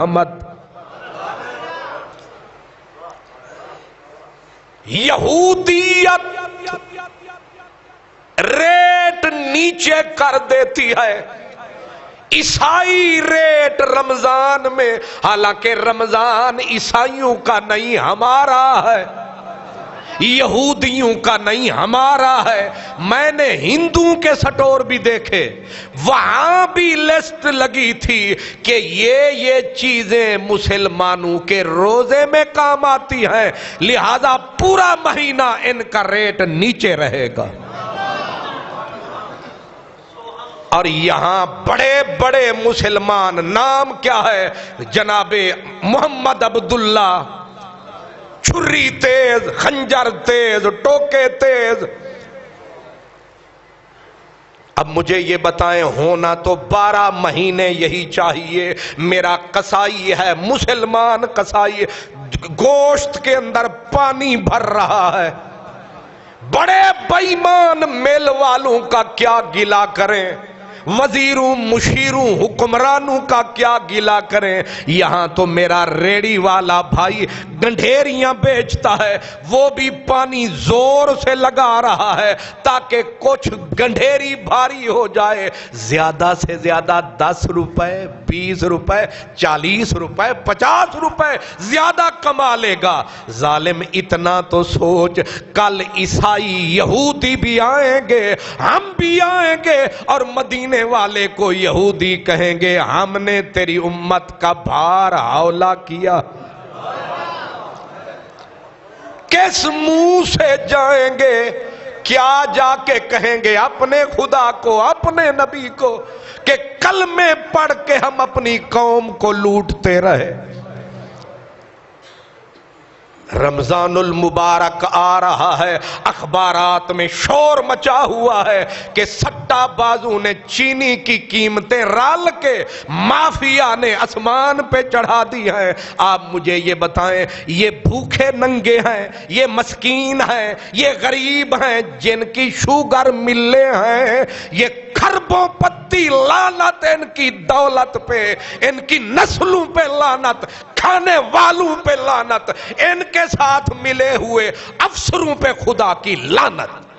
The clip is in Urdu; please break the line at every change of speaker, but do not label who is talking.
محمد یہودیت ریٹ نیچے کر دیتی ہے، عیسائی ریٹ رمضان میں، حالانکہ رمضان عیسائیوں کا نہیں ہمارا ہے، یہودیوں کا نہیں ہمارا ہے۔ میں نے ہندوؤں کے سٹور بھی دیکھے، وہاں بھی لسٹ لگی تھی کہ یہ چیزیں مسلمانوں کے روزے میں کام آتی ہیں، لہذا پورا مہینہ ان کا ریٹ نیچے رہے گا۔ اور یہاں بڑے بڑے مسلمان، نام کیا ہے؟ جناب محمد عبداللہ، چھری تیز، خنجر تیز، ٹوکے تیز۔ اب مجھے یہ بتائیں، ہونا تو 12 مہینے یہی چاہیے۔ میرا قصائی ہے، مسلمان قصائی، گوشت کے اندر پانی بھر رہا ہے۔ بڑے بے ایمان میل والوں کا کیا گلہ کریں، وزیروں مشیروں حکمرانوں کا کیا گلہ کریں۔ یہاں تو میرا ریڑی والا بھائی گنڈھیریاں بیچتا ہے، وہ بھی پانی زور سے لگا رہا ہے تاکہ کچھ گنڈھیری بھاری ہو جائے، زیادہ سے زیادہ 10 روپے، 20 روپے، 40 روپے، 50 روپے زیادہ کما لے گا۔ ظالم اتنا تو سوچ، کل عیسائی یہودی بھی آئیں گے، ہم بھی آئیں گے، اور مدینے والے کو یہودی کہیں گے ہم نے تیری امت کا بھار ہولہ کیا۔ کس منہ سے جائیں گے؟ کیا جا کے کہیں گے اپنے خدا کو، اپنے نبی کو کہ کلمے پڑھ کے ہم اپنی قوم کو لوٹتے رہے؟ رمضان المبارک آ رہا ہے، اخبارات میں شور مچا ہوا ہے کہ سٹا بازوں نے چینی کی قیمتیں رال کے مافیا نے آسمان پہ چڑھا دی ہیں۔ آپ مجھے یہ بتائیں، یہ بھوکے ننگے ہیں، یہ مسکین ہیں، یہ غریب ہیں، جن کی شوگر ملیں ہیں، یہ کھربوں پتی لعنت ان کی دولت پہ، ان کی نسلوں پہ لعنت، کھانے والوں پہ لعنت، ان کے ساتھ ملے ہوئے افسروں پہ خدا کی لعنت۔